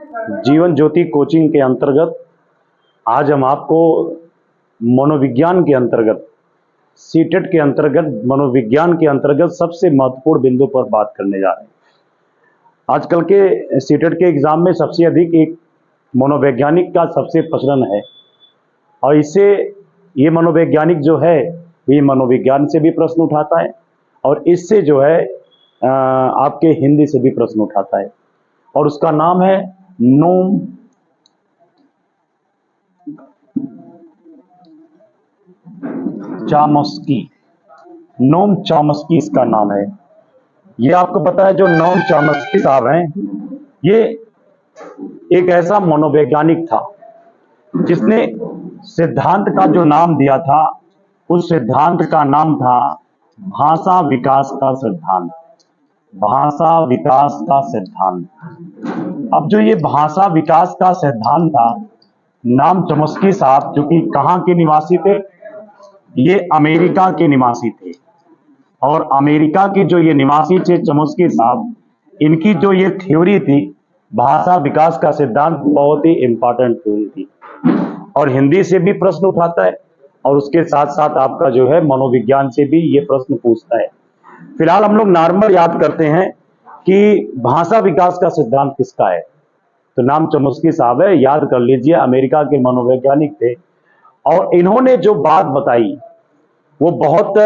Jeevan Jyoti coaching के अंतर्गत आज हम आपको मनोविज्ञान के अंतर्गत सीटेट के अंतर्गत मनोविज्ञान के अंतर्गत सबसे महत्वपूर्ण बिंदु पर बात करने जा रहे हैं। आजकल के सीटेट के एग्जाम में सबसे अधिक एक मनोवैज्ञानिक का सबसे प्रचलन है और इससे ये मनोवैज्ञानिक जो है ये मनोविज्ञान से भी प्रश्न उठाता है और इससे जो है आपके हिंदी से भी प्रश्न उठाता है और उसका नाम है नोम चॉम्स्की। नोम चॉम्स्की इसका नाम है। ये आपको पता है जो नोम चॉम्स्की साहब हैं ये एक ऐसा मनोवैज्ञानिक था जिसने सिद्धांत का जो नाम दिया था उस सिद्धांत का नाम था भाषा विकास का सिद्धांत। भाषा विकास का सिद्धांत। अब जो ये भाषा विकास का सिद्धांत था, नोम चॉम्स्की साहब जो कि कहाँ के निवासी थे, ये अमेरिका के निवासी थे और अमेरिका की जो ये निवासी थे चॉम्स्की साहब, इनकी जो ये थ्योरी थी भाषा विकास का सिद्धांत बहुत ही इंपॉर्टेंट थ्योरी थी और हिंदी से भी प्रश्न उठाता है और उसके साथ साथ आपका जो है मनोविज्ञान से भी ये प्रश्न पूछता है। फिलहाल हम लोग नॉर्मल याद करते हैं कि भाषा विकास का सिद्धांत किसका है, तो नोम चॉम्स्की साहब है, याद कर लीजिए। अमेरिका के मनोवैज्ञानिक थे और इन्होंने जो बात बताई वो बहुत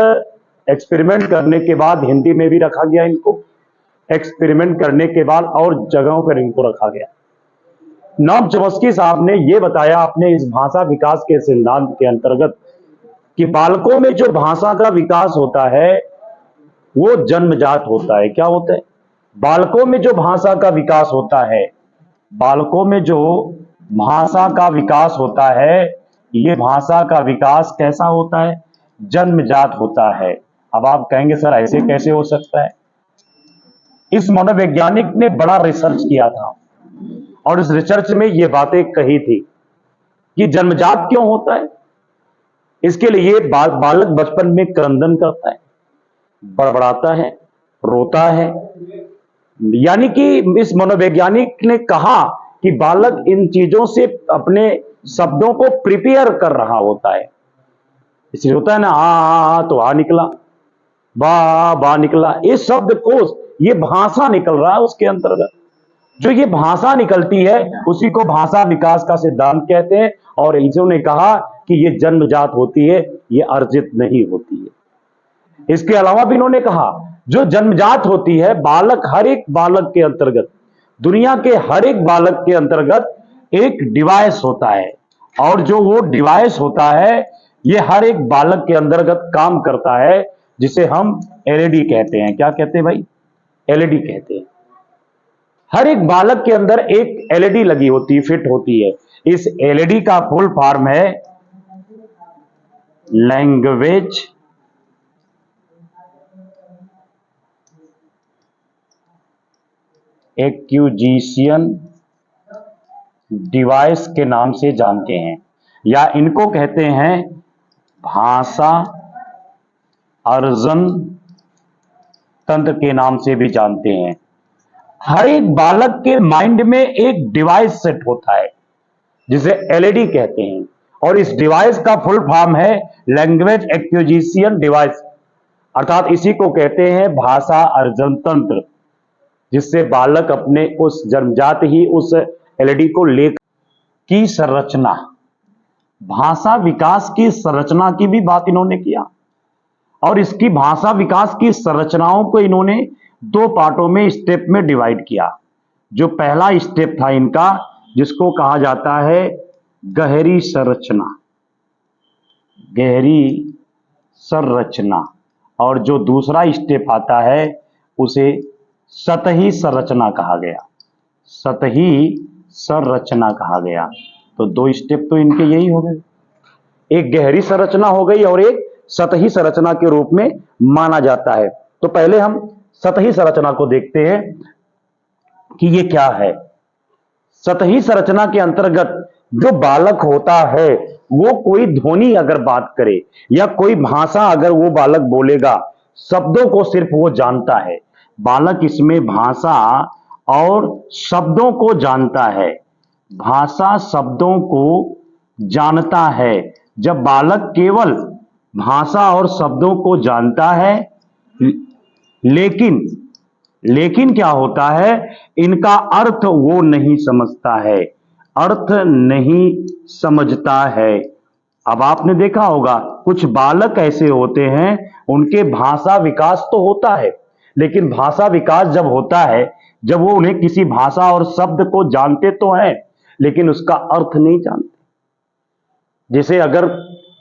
एक्सपेरिमेंट करने के बाद हिंदी में भी रखा गया, इनको एक्सपेरिमेंट करने के बाद और जगहों पर इनको रखा गया। नोम चॉम्स्की साहब ने यह बताया अपने इस भाषा विकास के सिद्धांत के अंतर्गत कि बालकों में जो भाषा का विकास होता है वो जन्मजात होता है। क्या होता है? बालकों में जो भाषा का विकास होता है, बालकों में जो भाषा का विकास होता है, ये भाषा का विकास कैसा होता है? जन्मजात होता है। अब आप कहेंगे सर ऐसे कैसे हो सकता है? इस मनोवैज्ञानिक ने बड़ा रिसर्च किया था और इस रिसर्च में ये बातें कही थी कि जन्मजात क्यों होता है। इसके लिए बालक बचपन में क्रंदन करता है, बड़बड़ाता है, रोता है। यानी कि इस मनोवैज्ञानिक ने कहा कि बालक इन चीजों से अपने शब्दों को प्रिपेयर कर रहा होता है। इसलिए होता है ना आ तो आ निकला, बा निकला, इस शब्द कोश ये भाषा निकल रहा है उसके अंतर्गत। जो ये भाषा निकलती है उसी को भाषा विकास का सिद्धांत कहते हैं और इन्होंने कहा कि ये जन्मजात होती है, ये अर्जित नहीं होती है। इसके अलावा भी इन्होंने कहा जो जन्मजात होती है, बालक हर एक बालक के अंतर्गत, दुनिया के हर एक बालक के अंतर्गत एक डिवाइस होता है और जो वो डिवाइस होता है ये हर एक बालक के अंतर्गत काम करता है, जिसे हम एलईडी कहते हैं। क्या कहते हैं भाई? एलईडी कहते हैं। हर एक बालक के अंदर एक एलईडी लगी होती है, फिट होती है। इस एलईडी का फुल फॉर्म है लैंग्वेज एक्विजिशन डिवाइस के नाम से जानते हैं, या इनको कहते हैं भाषा अर्जन तंत्र के नाम से भी जानते हैं। हर एक बालक के माइंड में एक डिवाइस सेट होता है जिसे एलईडी कहते हैं और इस डिवाइस का फुल फॉर्म है लैंग्वेज एक्विजिशन डिवाइस, अर्थात इसी को कहते हैं भाषा अर्जन तंत्र, जिससे बालक अपने उस जन्मजात ही उस एलईडी को लेकर की संरचना, भाषा विकास की संरचना की भी बात इन्होंने किया और इसकी भाषा विकास की संरचनाओं को इन्होंने दो पार्टों में, स्टेप में डिवाइड किया। जो पहला स्टेप था इनका, जिसको कहा जाता है गहरी संरचना, गहरी संरचना, और जो दूसरा स्टेप आता है उसे सतही संरचना कहा गया, सतही संरचना कहा गया। तो दो स्टेप तो इनके यही हो गए, एक गहरी संरचना हो गई और एक सतही संरचना के रूप में माना जाता है। तो पहले हम सतही संरचना को देखते हैं कि ये क्या है। सतही संरचना के अंतर्गत जो बालक होता है वो कोई ध्वनि अगर बात करे या कोई भाषा अगर वो बालक बोलेगा, शब्दों को सिर्फ वो जानता है। बालक इसमें भाषा और शब्दों को जानता है। भाषा शब्दों को जानता है। जब बालक केवल भाषा और शब्दों को जानता है, लेकिन लेकिन क्या होता है, इनका अर्थ वो नहीं समझता है, अर्थ नहीं समझता है। अब आपने देखा होगा कुछ बालक ऐसे होते हैं, उनके भाषा विकास तो होता है, लेकिन भाषा विकास जब होता है, जब वो उन्हें किसी भाषा और शब्द को जानते तो हैं, लेकिन उसका अर्थ नहीं जानते। जैसे अगर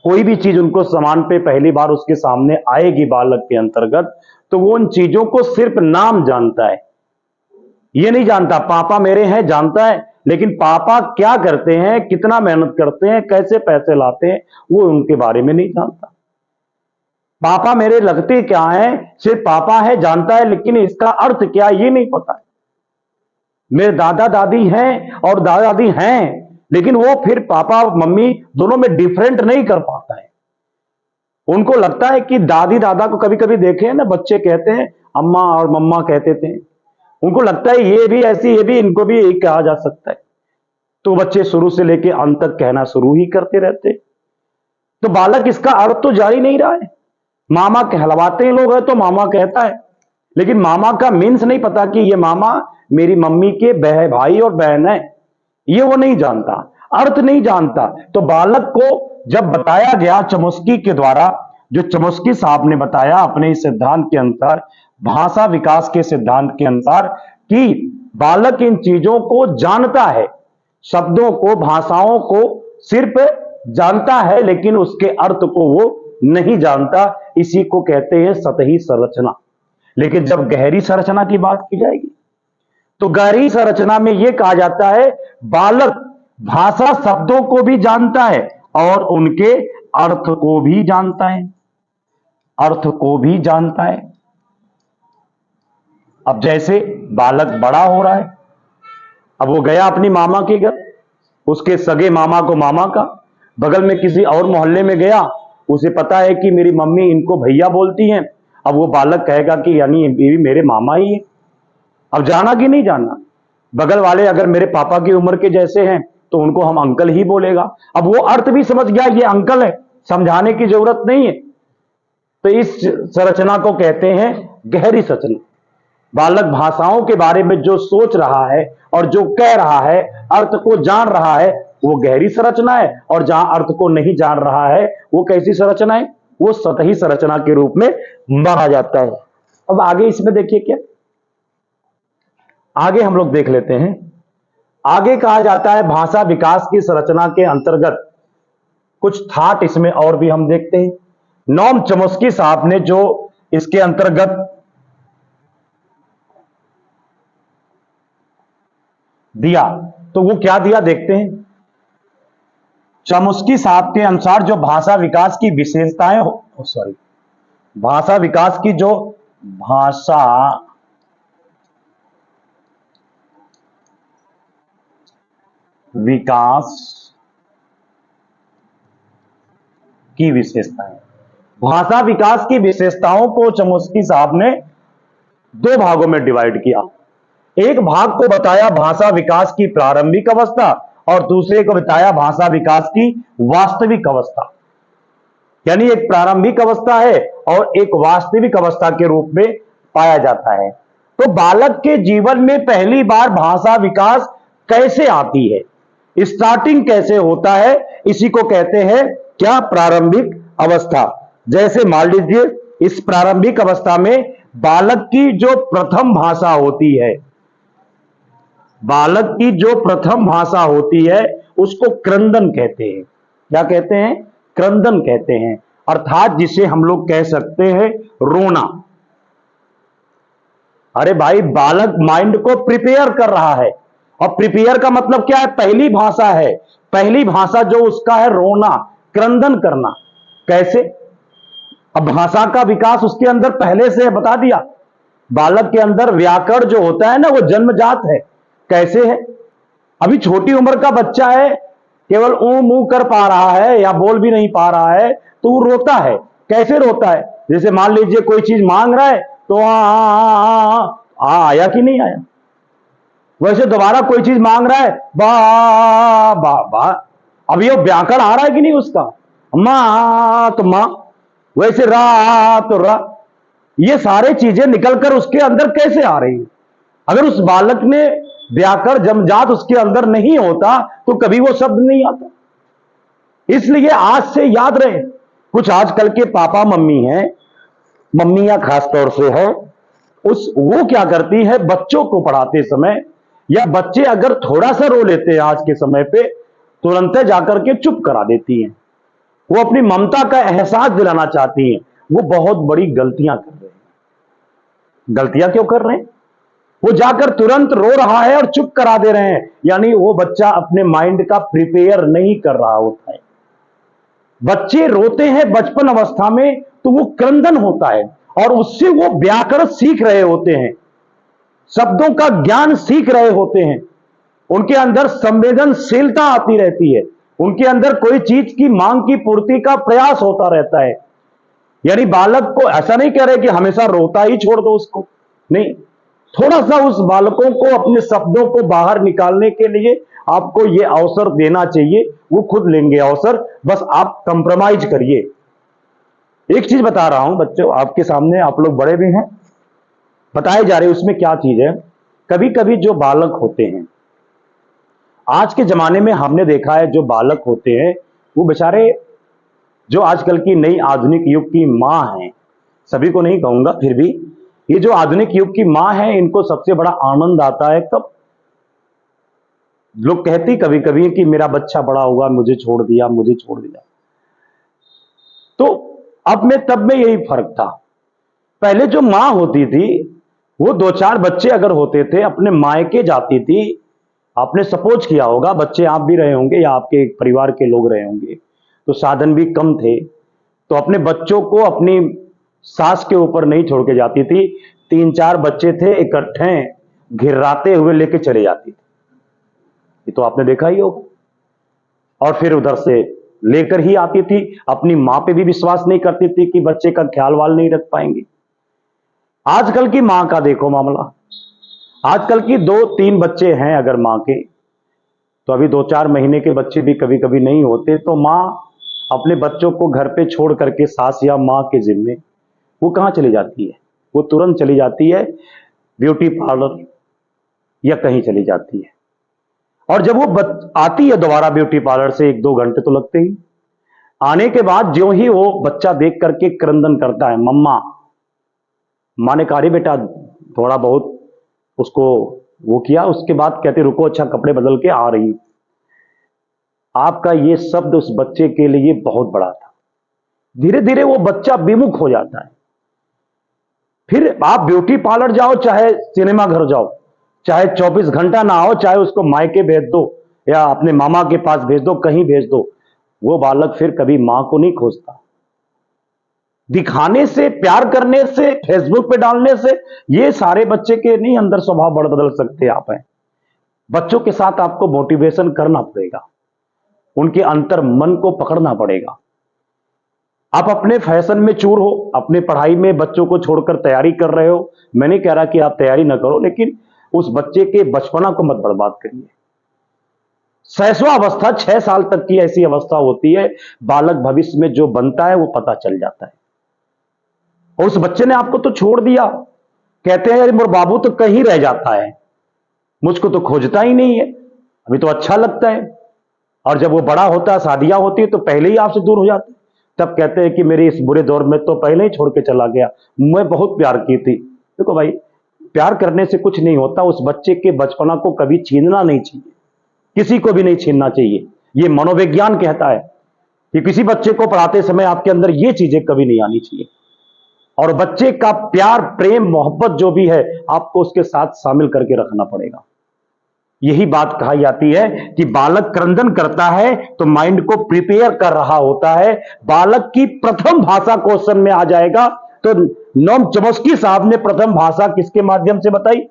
कोई भी चीज उनको समान पे पहली बार उसके सामने आएगी बालक के अंतर्गत, तो वो उन चीजों को सिर्फ नाम जानता है, ये नहीं जानता पापा मेरे हैं, जानता है, लेकिन पापा क्या करते हैं, कितना मेहनत करते हैं, कैसे पैसे लाते हैं, वो उनके बारे में नहीं जानता। पापा मेरे लगते क्या हैं, सिर्फ पापा है जानता है, लेकिन इसका अर्थ क्या है ये नहीं पता है। मेरे दादा दादी हैं और दादा दादी हैं, लेकिन वो फिर पापा मम्मी दोनों में डिफरेंट नहीं कर पाता है। उनको लगता है कि दादी दादा को कभी कभी देखे ना, बच्चे कहते हैं अम्मा और मम्मा कहते थे, उनको लगता है ये भी ऐसी, ये भी, इनको भी एक कहा जा सकता है। तो बच्चे शुरू से लेके अंत तक कहना शुरू ही करते रहते। तो बालक इसका अर्थ तो जारी नहीं रहा है। मामा कहलवाते हैं लोग है तो मामा कहता है, लेकिन मामा का मीन्स नहीं पता कि ये मामा मेरी मम्मी के भाई और बहन है, ये वो नहीं जानता, अर्थ नहीं जानता। तो बालक को जब बताया गया चमुस्की के द्वारा, जो चमुस्की साहब ने बताया अपने इस सिद्धांत के अनुसार, भाषा विकास के सिद्धांत के अनुसार, कि बालक इन चीजों को जानता है, शब्दों को भाषाओं को सिर्फ जानता है, लेकिन उसके अर्थ को वो नहीं जानता। इसी को कहते हैं सतही संरचना। लेकिन जब गहरी संरचना की बात की जाएगी, तो गहरी संरचना में यह कहा जाता है बालक भाषा शब्दों को भी जानता है और उनके अर्थ को भी जानता है, अर्थ को भी जानता है। अब जैसे बालक बड़ा हो रहा है, अब वो गया अपनी मामा के घर, उसके सगे मामा को मामा का, बगल में किसी और मोहल्ले में गया, उसे पता है कि मेरी मम्मी इनको भैया बोलती हैं। अब वो बालक कहेगा कि यानी ये भी मेरे मामा ही है। अब जाना कि नहीं जाना, बगल वाले अगर मेरे पापा की उम्र के जैसे हैं तो उनको हम अंकल ही बोलेगा। अब वो अर्थ भी समझ गया ये अंकल है, समझाने की जरूरत नहीं है। तो इस संरचना को कहते हैं गहरी संरचना। बालक भाषाओं के बारे में जो सोच रहा है और जो कह रहा है, अर्थ को जान रहा है, वो गहरी संरचना है। और जहां अर्थ को नहीं जान रहा है वो कैसी संरचना है, वो सतही संरचना के रूप में माना जाता है। अब आगे इसमें देखिए, क्या आगे हम लोग देख लेते हैं। आगे कहा जाता है भाषा विकास की संरचना के अंतर्गत कुछ थाट इसमें और भी हम देखते हैं। नोम चॉम्स्की साहब ने जो इसके अंतर्गत दिया, तो वो क्या दिया देखते हैं। चॉम्स्की साहब के अनुसार जो भाषा विकास की विशेषताएं, भाषा विकास की जो भाषा विकास की विशेषताएं, भाषा विकास की विशेषताओं को चॉम्स्की साहब ने दो भागों में डिवाइड किया। एक भाग को बताया भाषा विकास की प्रारंभिक अवस्था और दूसरे को बताया भाषा विकास की वास्तविक अवस्था। यानी एक प्रारंभिक अवस्था है और एक वास्तविक अवस्था के रूप में पाया जाता है। तो बालक के जीवन में पहली बार भाषा विकास कैसे आती है, स्टार्टिंग कैसे होता है, इसी को कहते हैं क्या, प्रारंभिक अवस्था। जैसे मान लीजिए इस प्रारंभिक अवस्था में बालक की जो प्रथम भाषा होती है, बालक की जो प्रथम भाषा होती है उसको क्रंदन कहते हैं। क्या कहते हैं, क्रंदन कहते हैं। अर्थात जिसे हम लोग कह सकते हैं रोना। अरे भाई, बालक माइंड को प्रिपेयर कर रहा है, और प्रिपेयर का मतलब क्या है, पहली भाषा है, पहली भाषा जो उसका है रोना, क्रंदन करना। कैसे, अब भाषा का विकास उसके अंदर पहले से बता दिया। बालक के अंदर व्याकरण जो होता है ना, वो जन्मजात है। कैसे है, अभी छोटी उम्र का बच्चा है, केवल ऊ मुंह कर पा रहा है या बोल भी नहीं पा रहा है, तो वो रोता है। कैसे रोता है, जैसे मान लीजिए कोई चीज मांग रहा है तो आ आया कि नहीं आया, वैसे दोबारा कोई चीज मांग रहा है, बा बा बा, अब ये व्याकरण आ रहा है कि नहीं उसका, मां तो मां, वैसे रा तो रा, ये सारे चीजें निकलकर उसके अंदर कैसे आ रही है? अगर उस बालक ने व्याकरण जमजात उसके अंदर नहीं होता तो कभी वो शब्द नहीं आता। इसलिए आज से याद रहे, कुछ आजकल के पापा मम्मी हैं, मम्मियां खासतौर से है, वो क्या करती है, बच्चों को पढ़ाते समय या बच्चे अगर थोड़ा सा रो लेते हैं आज के समय पे, तुरंत जाकर के चुप करा देती हैं। वो अपनी ममता का एहसास दिलाना चाहती हैं। वो बहुत बड़ी गलतियां कर रहे हैं। गलतियां क्यों कर रहे हैं? वो जाकर तुरंत रो रहा है और चुप करा दे रहे हैं, यानी वो बच्चा अपने माइंड का प्रिपेयर नहीं कर रहा होता है। बच्चे रोते हैं बचपन अवस्था में तो वो क्रंदन होता है और उससे वो व्याकरण सीख रहे होते हैं, शब्दों का ज्ञान सीख रहे होते हैं, उनके अंदर संवेदनशीलता आती रहती है, उनके अंदर कोई चीज की मांग की पूर्ति का प्रयास होता रहता है। यानी बालक को ऐसा नहीं कह रहे कि हमेशा रोता ही छोड़ दो उसको, नहीं, थोड़ा सा उस बालकों को अपने शब्दों को बाहर निकालने के लिए आपको ये अवसर देना चाहिए। वो खुद लेंगे अवसर, बस आप कंप्रोमाइज करिए। एक चीज बता रहा हूं बच्चों, आपके सामने, आप लोग बड़े भी हैं, बताए जा रहे उसमें क्या चीज है। कभी कभी जो बालक होते हैं, आज के जमाने में हमने देखा है, जो बालक होते हैं वो बेचारे, जो आजकल की नई आधुनिक युग की मां हैं, सभी को नहीं कहूंगा, फिर भी ये जो आधुनिक युग की मां है, इनको सबसे बड़ा आनंद आता है कब, लोग कहती कभी कभी कि मेरा बच्चा बड़ा हुआ, मुझे छोड़ दिया, मुझे छोड़ दिया। तो अब में तब में यही फर्क था। पहले जो मां होती थी वो दो चार बच्चे अगर होते थे अपने मायके जाती थी, आपने सपोज किया होगा, बच्चे आप भी रहे होंगे या आपके परिवार के लोग रहे होंगे, तो साधन भी कम थे, तो अपने बच्चों को अपनी सास के ऊपर नहीं छोड़ के जाती थी, तीन चार बच्चे थे इकट्ठे घिर्राते हुए लेके चले जाती थी, ये तो आपने देखा ही होगा। और फिर उधर से लेकर ही आती थी, अपनी मां पे भी विश्वास नहीं करती थी कि बच्चे का ख्याल वाल नहीं रख पाएंगे। आजकल की मां का देखो मामला, आजकल की दो तीन बच्चे हैं अगर मां के, तो अभी 2-4 महीने के बच्चे भी कभी कभी नहीं होते, तो मां अपने बच्चों को घर पे छोड़ करके सास या मां के जिम्मे वो कहां चली जाती है, वो तुरंत चली जाती है ब्यूटी पार्लर या कहीं चली जाती है। और जब वो आती है दोबारा ब्यूटी पार्लर से, 1-2 घंटे तो लगते ही, आने के बाद जो ही वो बच्चा देख करके क्रंदन करता है, मम्मा, मां ने कहा रे बेटा थोड़ा बहुत उसको वो किया, उसके बाद कहते रुको अच्छा कपड़े बदल के आ रही हूं। आपका ये शब्द उस बच्चे के लिए बहुत बड़ा था। धीरे धीरे वो बच्चा विमुख हो जाता है। फिर आप ब्यूटी पार्लर जाओ चाहे सिनेमा घर जाओ, चाहे 24 घंटा ना आओ, चाहे उसको मायके भेज दो या अपने मामा के पास भेज दो, कहीं भेज दो, वो बालक फिर कभी मां को नहीं खोजता। दिखाने से, प्यार करने से, फेसबुक पे डालने से ये सारे बच्चे के नहीं अंदर स्वभाव बदल सकते आप हैं। बच्चों के साथ आपको मोटिवेशन करना पड़ेगा, उनके अंतर मन को पकड़ना पड़ेगा। आप अपने फैशन में चूर हो, अपने पढ़ाई में बच्चों को छोड़कर तैयारी कर रहे हो, मैं नहीं कह रहा कि आप तैयारी ना करो, लेकिन उस बच्चे के बचपना को मत बर्बाद करिए। शैशव अवस्था 6 साल तक की ऐसी अवस्था होती है, बालक भविष्य में जो बनता है वो पता चल जाता है। और उस बच्चे ने आपको तो छोड़ दिया, कहते हैं अरे मोर बाबू तो कहीं रह जाता है, मुझको तो खोजता ही नहीं है, अभी तो अच्छा लगता है। और जब वो बड़ा होता है, शादियां होती है, तो पहले ही आपसे दूर हो जाता है, तब कहते हैं कि मेरे इस बुरे दौर में तो पहले ही छोड़ के चला गया, मैं बहुत प्यार की थी। देखो भाई, प्यार करने से कुछ नहीं होता, उस बच्चे के बचपना को कभी छीनना नहीं चाहिए, किसी को भी नहीं छीनना चाहिए। ये मनोविज्ञान कहता है कि किसी बच्चे को पढ़ाते समय आपके अंदर ये चीजें कभी नहीं आनी चाहिए। और बच्चे का प्यार, प्रेम, मोहब्बत जो भी है, आपको उसके साथ शामिल करके रखना पड़ेगा। यही बात कही जाती है कि बालक क्रंदन करता है तो माइंड को प्रिपेयर कर रहा होता है। बालक की प्रथम भाषा क्वेश्चन में आ जाएगा, तो नोम चॉम्स्की साहब ने प्रथम भाषा किसके माध्यम से बताई?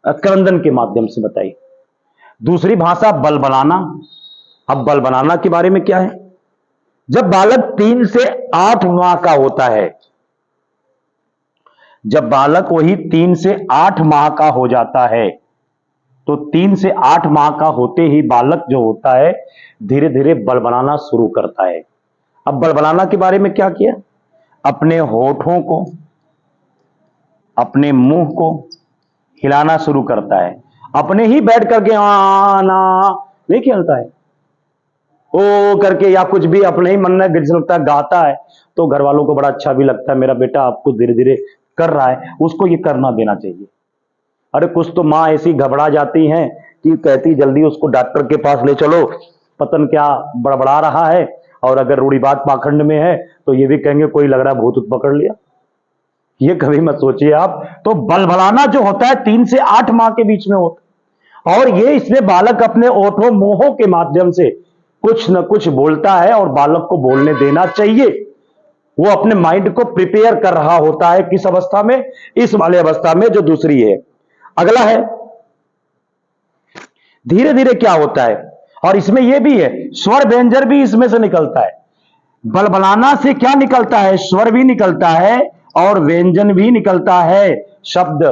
क्रंदन के माध्यम से बताई। दूसरी भाषा बल बनाना। अब बल बनाना के बारे में क्या है? जब बालक 3 से 8 माह का होता है, जब बालक वही 3 से 8 माह का हो जाता है, तो 3 से 8 माह का होते ही बालक जो होता है धीरे धीरे बड़बड़ाना शुरू करता है। अब बड़बड़ाना के बारे में क्या किया, अपने होठों को, अपने मुंह को हिलाना शुरू करता है, अपने ही बैठ करके ना नहीं खेलता है, ओ करके या कुछ भी अपने ही मन में लगता है गाता है, तो घर वालों को बड़ा अच्छा भी लगता है, मेरा बेटा आपको धीरे धीरे कर रहा है, उसको ये करना देना चाहिए। अरे कुछ तो माँ ऐसी घबरा जाती हैं कि कहती जल्दी उसको डॉक्टर के पास ले चलो, पतन क्या बड़बड़ा रहा है, और अगर रूढ़िवाद पाखंड में है तो ये भी कहेंगे कोई लग रहा है भूत पकड़ लिया। ये कभी मत सोचिए आप। तो बलबलाना जो होता है 3 से 8 माह के बीच में होता है, और ये इसमें बालक अपने ओठों मुंहों के माध्यम से कुछ न कुछ बोलता है, और बालक को बोलने देना चाहिए। वो अपने माइंड को प्रिपेयर कर रहा होता है, किस अवस्था में, इस वाले अवस्था में जो दूसरी है। अगला है धीरे धीरे क्या होता है, और इसमें यह भी है स्वर व्यंजन भी इसमें से निकलता है। बलबलाना से क्या निकलता है, स्वर भी निकलता है और व्यंजन भी निकलता है। शब्द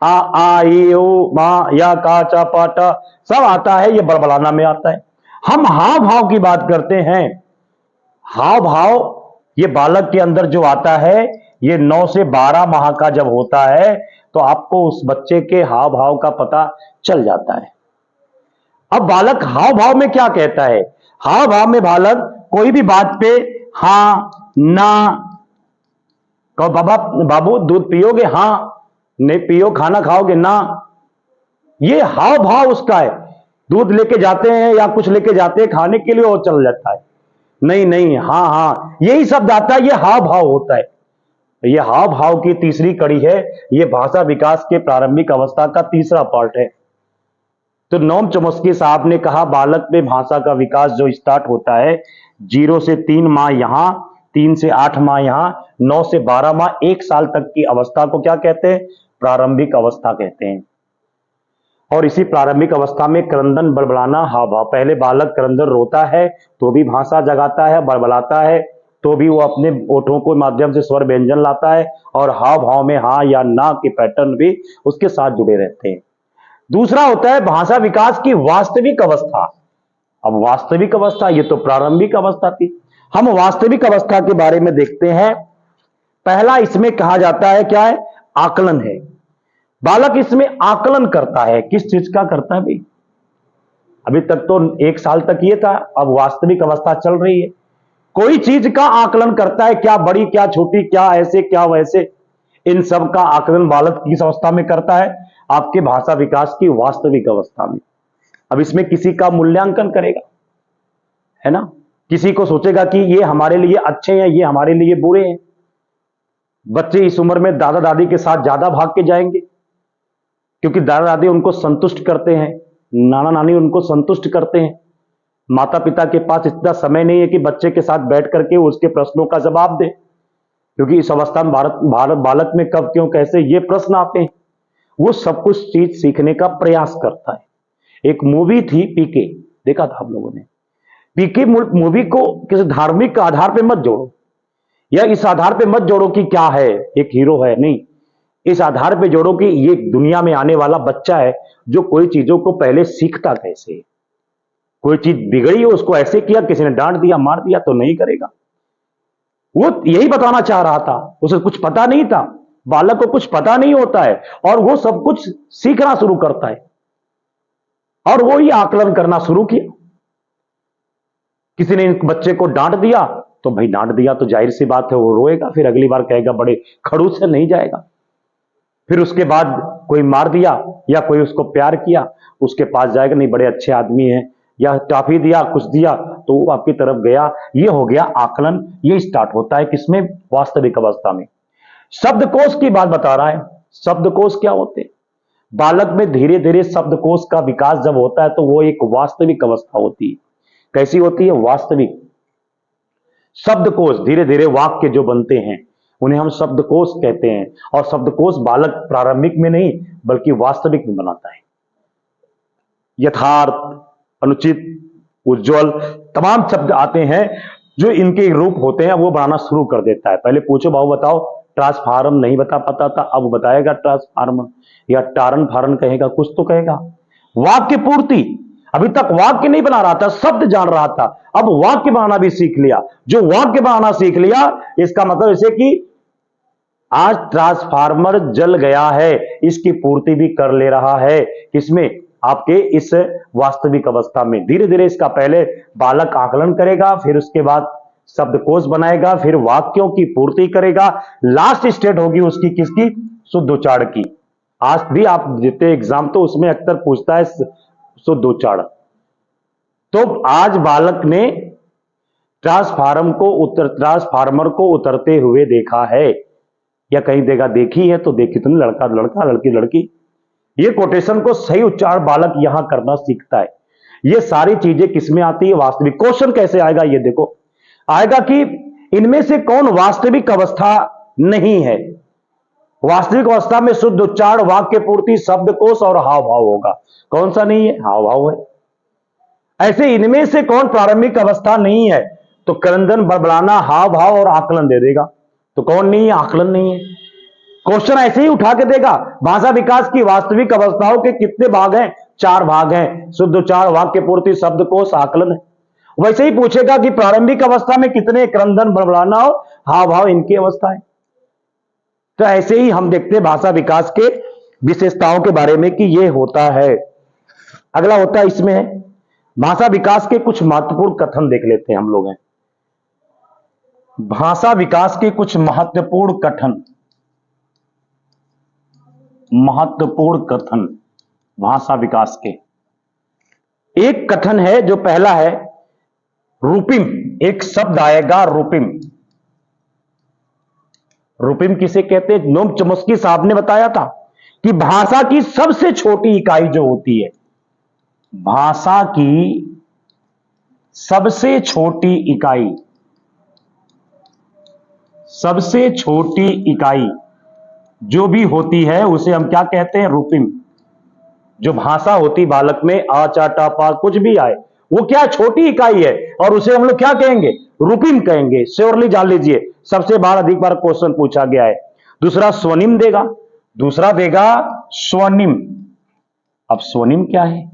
आ ई ओ मा या का चा पा टा सब आता है, ये बलबलाना में आता है। हम हाव भाव की बात करते हैं। हाव भाव ये बालक के अंदर जो आता है, ये 9 से 12 माह का जब होता है तो आपको उस बच्चे के हाव भाव का पता चल जाता है। अब बालक हाव भाव में क्या कहता है, हाव भाव में बालक कोई भी बात पे हाँ ना, कहो बाबा बाबू दूध पियोगे, हाँ, नहीं पियो, खाना खाओगे ना, ये हाव भाव उसका है। दूध लेके जाते हैं या कुछ लेके जाते हैं खाने के लिए, और चल जाता है नहीं नहीं हाँ हाँ, यही शब्द आता है, ये हाव भाव होता है। ये हाव भाव की तीसरी कड़ी है, ये भाषा विकास के प्रारंभिक अवस्था का तीसरा पार्ट है। तो नोम चॉम्स्की साहब ने कहा बालक में भाषा का विकास जो स्टार्ट होता है 0 से 3 माह यहां, 3 से 8 माह यहां, 9 से 12 माह, 1 साल तक की अवस्था को क्या कहते हैं, प्रारंभिक अवस्था कहते हैं। और इसी प्रारंभिक अवस्था में क्रंदन, बड़बड़ाना, हाव भाव। पहले बालक क्रंदन रोता है तो भी भाषा जगाता है, बड़बड़ाता है तो भी वो अपने ओठों के माध्यम से स्वर व्यंजन लाता है, और हाव भाव में हाँ या ना के पैटर्न भी उसके साथ जुड़े रहते हैं। दूसरा होता है भाषा विकास की वास्तविक अवस्था। अब वास्तविक अवस्था, ये तो प्रारंभिक अवस्था थी, हम वास्तविक अवस्था के बारे में देखते हैं। पहला इसमें कहा जाता है क्या है, आकलन है। बालक इसमें आकलन करता है, किस चीज का करता है भाई, अभी तक तो 1 साल तक ये था, अब वास्तविक अवस्था चल रही है, कोई चीज का आकलन करता है, क्या बड़ी क्या छोटी, क्या ऐसे क्या वैसे, इन सब का आकलन बालक किस अवस्था में करता है, आपके भाषा विकास की वास्तविक अवस्था में। अब इसमें किसी का मूल्यांकन करेगा, है ना, किसी को सोचेगा कि ये हमारे लिए अच्छे हैं, ये हमारे लिए बुरे हैं। बच्चे इस उम्र में दादा दादी के साथ ज्यादा भाग के जाएंगे, क्योंकि दादा दादी उनको संतुष्ट करते हैं, नाना नानी उनको संतुष्ट करते हैं। माता पिता के पास इतना समय नहीं है कि बच्चे के साथ बैठ करके उसके प्रश्नों का जवाब दे, क्योंकि इस अवस्था में बालक में कब क्यों कैसे ये प्रश्न आते हैं। वो सब कुछ चीज सीखने का प्रयास करता है। एक मूवी थी पीके, देखा था आप लोगों ने, पीके मूवी को किसी धार्मिक आधार पे मत जोड़ो, या इस आधार पे मत जोड़ो कि क्या है, एक हीरो है, नहीं, इस आधार पे जोड़ो कि ये दुनिया में आने वाला बच्चा है जो कोई चीजों को पहले सीखता कैसे है। कोई चीज बिगड़ी हो उसको ऐसे किया, किसी ने डांट दिया मार दिया तो नहीं करेगा। वो यही बताना चाह रहा था, उसे कुछ पता नहीं था, बालक को कुछ पता नहीं होता है, और वो सब कुछ सीखना शुरू करता है, और वो ही आकलन करना शुरू किया। किसी ने बच्चे को डांट दिया तो भाई डांट दिया तो जाहिर सी बात है वो रोएगा, फिर अगली बार कहेगा बड़े खड़ूस से नहीं जाएगा। फिर उसके बाद कोई मार दिया या कोई उसको प्यार किया, उसके पास जाएगा, नहीं बड़े अच्छे आदमी हैं, या टॉफी दिया कुछ दिया तो वो आपकी तरफ गया। ये हो गया आकलन, ये स्टार्ट होता है किसमें, वास्तविक अवस्था में। शब्दकोश की बात बता रहा है। शब्दकोश क्या होते हैं, बालक में धीरे धीरे शब्दकोश का विकास जब होता है तो वो एक वास्तविक अवस्था होती है। कैसी होती है, वास्तविक। शब्दकोश, धीरे धीरे वाक्य जो बनते हैं उन्हें हम शब्दकोश कहते हैं, और शब्दकोश बालक प्रारंभिक में नहीं बल्कि वास्तविक में बनाता है। यथार्थ, अनुचित, उज्जवल, तमाम शब्द आते हैं जो इनके रूप होते हैं, वो बनाना शुरू कर देता है। पहले पूछो बाबू बताओ ट्रांसफार्म नहीं बता पाता था, अब बताएगा ट्रांसफार्मर, या टारन फारन कहेगा, कुछ तो कहेगा। वाक्य पूर्ति, अभी तक वाक्य नहीं बना रहा था, शब्द जान रहा था, अब वाक्य बनाना भी सीख लिया। जो वाक्य बनाना सीख लिया, इसका मतलब इसे कि आज ट्रांसफार्मर जल गया है, इसकी पूर्ति भी कर ले रहा है। किसमें? आपके इस वास्तविक अवस्था में। धीरे धीरे इसका पहले बालक आकलन करेगा, फिर उसके बाद शब्दकोश बनाएगा, फिर वाक्यों की पूर्ति करेगा। लास्ट स्टेट होगी उसकी किसकी? शुद्ध उच्चारण की। आज भी आप देते एग्जाम तो उसमें अक्सर पूछता है शुद्ध उच्चारण। तो आज बालक ने ट्रांसफार्मर को उतरते हुए देखा है, या कहीं देगा देखी है तो देखी तो नहीं, लड़का लड़का लड़की लड़की। ये कोटेशन को सही उच्चारण बालक यहां करना सीखता है। ये सारी चीजें किसमें आती है? वास्तविक। क्वेश्चन कैसे आएगा ये देखो, आएगा कि इनमें से कौन वास्तविक अवस्था नहीं है। वास्तविक अवस्था में शुद्ध उच्चारण, वाक्य पूर्ति, शब्दकोश और हाव भाव होगा। कौन सा नहीं है? हाव भाव है। ऐसे इनमें से कौन प्रारंभिक अवस्था नहीं है? तो क्रंदन, बड़बड़ाना, हाव भाव और आकलन दे देगा। तो कौन नहीं है? आकलन नहीं है। क्वेश्चन ऐसे ही उठा के देगा, भाषा विकास की वास्तविक अवस्थाओं के कितने भाग हैं? 4 भाग हैं, शुद्ध उच्चारण, वाक्य पूर्ति, शब्दकोश, आकलन है। वैसे ही पूछेगा कि प्रारंभिक अवस्था में कितने क्रंदन, बड़बड़ाना और हाव भाव इनकी अवस्था है। तो ऐसे ही हम देखते हैं भाषा विकास के विशेषताओं के बारे में कि यह होता है। अगला होता है इसमें है भाषा विकास के कुछ महत्वपूर्ण कथन देख लेते हैं हम लोग हैं। भाषा विकास के कुछ महत्वपूर्ण कथन भाषा विकास के। एक कथन है जो पहला है रूपिम। एक शब्द आएगा रूपिम। रूपिम किसे कहते हैं? नोम चॉम्स्की साहब ने बताया था कि भाषा की सबसे छोटी इकाई जो होती है, भाषा की सबसे छोटी इकाई जो भी होती है उसे हम क्या कहते हैं? रूपिम। जो भाषा होती बालक में, आ चा टा पा कुछ भी आए, वो क्या छोटी इकाई है और उसे हम लोग क्या कहेंगे? रूपिम कहेंगे। श्योरली जान लीजिए, सबसे बार अधिक बार क्वेश्चन पूछा गया है। दूसरा स्वनिम देगा, दूसरा देगा स्वनिम। अब स्वनिम क्या है?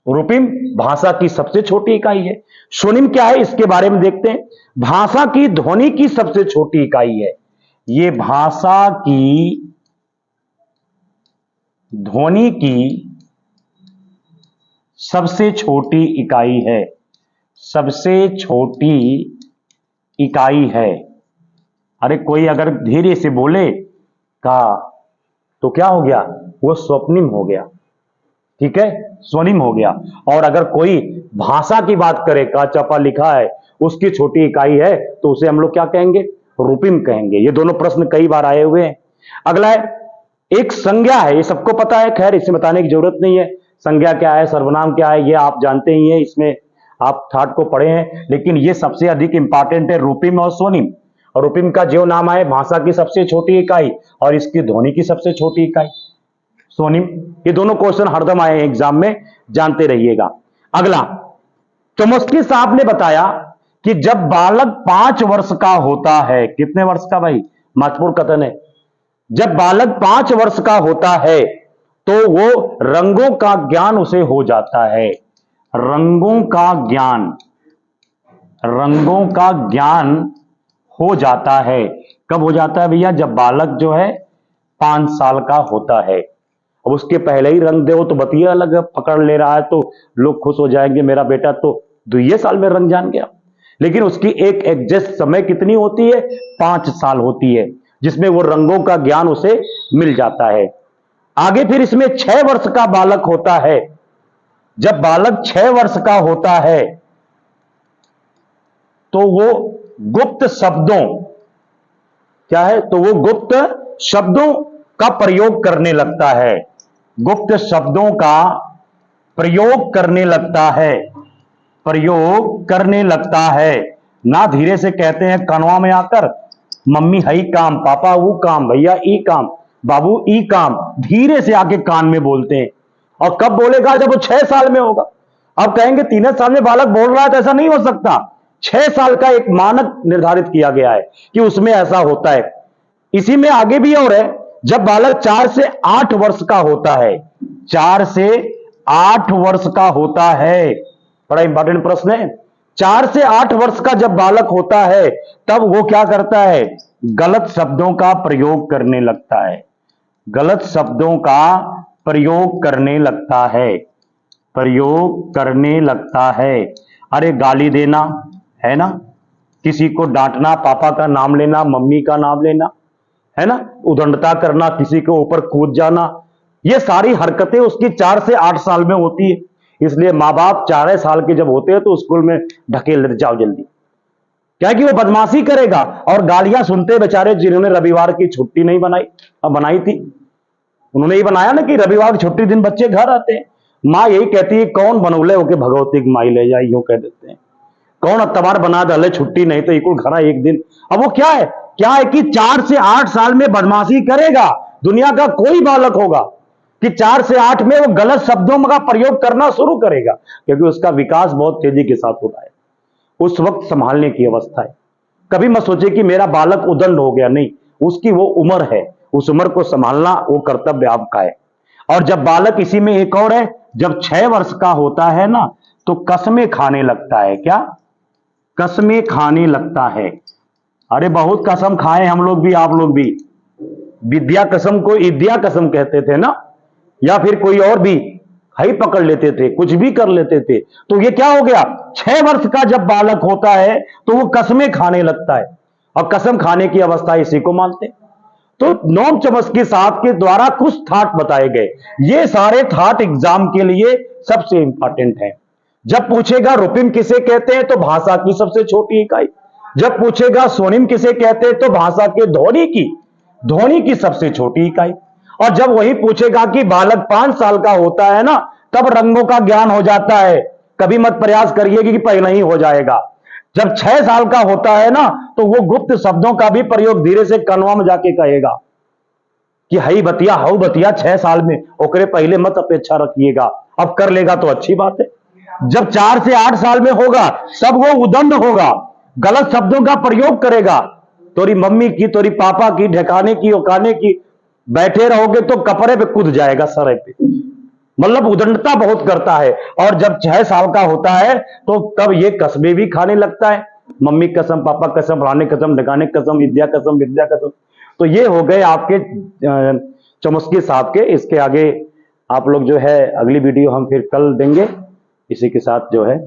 रूपिम भाषा की सबसे छोटी इकाई है। स्वनिम क्या है इसके बारे में देखते हैं। भाषा की ध्वनि की सबसे छोटी इकाई है। ये भाषा की ध्वनि की सबसे छोटी इकाई है। सबसे छोटी इकाई है। अरे कोई अगर धीरे से बोले का तो क्या हो गया? वो स्वप्निम हो गया। ठीक है, स्वनिम हो गया। और अगर कोई भाषा की बात करे, का चपा लिखा है, उसकी छोटी इकाई है, तो उसे हम लोग क्या कहेंगे? रूपिम कहेंगे। ये दोनों प्रश्न कई बार आए हुए हैं। अगला है एक संज्ञा है। ये सबको पता है, खैर इसे बताने की जरूरत नहीं है। संज्ञा क्या है, सर्वनाम क्या है, ये आप जानते ही हैं, इसमें आप थाट को पढ़े हैं। लेकिन ये सबसे अधिक इंपॉर्टेंट है, रूपिम और स्वनिम। और रूपिम का जो नाम है भाषा की सबसे छोटी इकाई, और इसकी ध्वनि की सबसे छोटी इकाई स्वनिम। ये दोनों क्वेश्चन हरदम आए एग्जाम में, जानते रहिएगा। अगला, चॉम्स्की साहब ने बताया कि जब बालक 5 वर्ष का होता है, कितने वर्ष का भाई? महत्वपूर्ण कथन है। जब बालक 5 वर्ष का होता है तो वो रंगों का ज्ञान उसे हो जाता है। रंगों का ज्ञान हो जाता है। कब हो जाता है भैया? जब बालक जो है 5 साल का होता है। अब उसके पहले ही रंग दो तो बतिया अलग है, पकड़ ले रहा है तो लोग खुश हो जाएंगे, मेरा बेटा तो 2 साल में रंग जान गया। लेकिन उसकी एक एग्जैक्ट समय कितनी होती है? 5 साल होती है, जिसमें वो रंगों का ज्ञान उसे मिल जाता है। आगे फिर इसमें 6 वर्ष का बालक होता है। जब बालक 6 वर्ष का होता है तो वो गुप्त शब्दों क्या है? तो वो गुप्त शब्दों का प्रयोग करने लगता है। गुप्त शब्दों का प्रयोग करने लगता है। ना धीरे से कहते हैं कनवा में आकर, मम्मी हई काम, पापा वो काम, भैया ई काम, बाबू ई काम, धीरे से आके कान में बोलते हैं। और कब बोलेगा? जब वो 6 साल में होगा। अब कहेंगे 3 साल में बालक बोल रहा है, तो ऐसा नहीं हो सकता। 6 साल का एक मानक निर्धारित किया गया है कि उसमें ऐसा होता है। इसी में आगे भी और है, जब बालक 4 से 8 वर्ष का होता है, 4 से 8 वर्ष का होता है, बड़ा इंपॉर्टेंट प्रश्न है। 4 से 8 वर्ष का जब बालक होता है तब वो क्या करता है, गलत शब्दों का प्रयोग करने लगता है, गलत शब्दों का प्रयोग करने लगता है, प्रयोग करने लगता है। अरे गाली देना है ना, किसी को डांटना, पापा का नाम लेना, मम्मी का नाम लेना, है ना, उदंडता करना, किसी के ऊपर कूद जाना, ये सारी हरकतें उसकी 4 से 8 साल में होती है। इसलिए माँ बाप 4 साल के जब होते हैं तो स्कूल में ढकेल देते, जाओ जल्दी, क्या कि वो बदमाशी करेगा। और गालियां सुनते बेचारे जिन्होंने रविवार की छुट्टी नहीं बनाई, अब बनाई थी, उन्होंने ही बनाया ना कि रविवार की छुट्टी दिन बच्चे घर आते हैं। माँ यही कहती है, कौन बनौले होके भगवती की माई ले जाए, यूं कह देते हैं, कौन अतवार बना डाले छुट्टी नहीं तो इकुल घरा एक दिन। अब वो क्या है कि 4 से 8 साल में बदमाशी करेगा। दुनिया का कोई बालक होगा कि 4 से 8 में वो गलत शब्दों का प्रयोग करना शुरू करेगा, क्योंकि उसका विकास बहुत तेजी के साथ हो रहा है। उस वक्त संभालने की अवस्था है। कभी मत सोचे कि मेरा बालक उदंड हो गया, नहीं, उसकी वो उम्र है, उस उम्र को संभालना वो कर्तव्य आपका है। और जब बालक, इसी में एक और है, जब 6 वर्ष का होता है ना तो कसमें खाने लगता है। क्या? कसमें खाने लगता है। अरे बहुत कसम खाए हम लोग भी, आप लोग भी। विद्या कसम को इद्या कसम कहते थे ना, या फिर कोई और भी ही पकड़ लेते थे, कुछ भी कर लेते थे। तो ये क्या हो गया, 6 वर्ष का जब बालक होता है तो वो कसमें खाने लगता है, और कसम खाने की अवस्था इसी को मानते हैं। तो नोम चॉम्स्की साहब के द्वारा कुछ थाट बताए गए, ये सारे थाट एग्जाम के लिए सबसे इंपॉर्टेंट है। जब पूछेगा रूपिम किसे कहते हैं तो भाषा की सबसे छोटी इकाई, जब पूछेगा स्वनिम किसे कहते हैं तो भाषा के ध्वनि की सबसे छोटी इकाई, और जब वही पूछेगा कि बालक 5 साल का होता है ना तब रंगों का ज्ञान हो जाता है, कभी मत प्रयास करिए कि पहले ही हो जाएगा। जब 6 साल का होता है ना तो वो गुप्त शब्दों का भी प्रयोग धीरे से कनवा में जाके कहेगा कि हई बतिया हऊ बतिया 6 साल में, ओकरे पहले मत अपेक्षा रखिएगा, अब कर लेगा तो अच्छी बात है। जब 4 से 8 साल में होगा तब वो उदंड होगा, गलत शब्दों का प्रयोग करेगा, तोरी मम्मी की, तोरी पापा की, ढकाने की, ओकाने की, बैठे रहोगे तो कपड़े पे कूद जाएगा, सरे पे, मतलब उदंडता बहुत करता है। और जब 6 साल का होता है तो तब ये कस्में भी खाने लगता है, मम्मी कसम, पापा कसम, फलाने कसम, ढकाने कसम, विद्या कसम। तो ये हो गए आपके चॉम्स्की साहब के। इसके आगे आप लोग जो है अगली वीडियो हम फिर कल देंगे, इसी के साथ जो है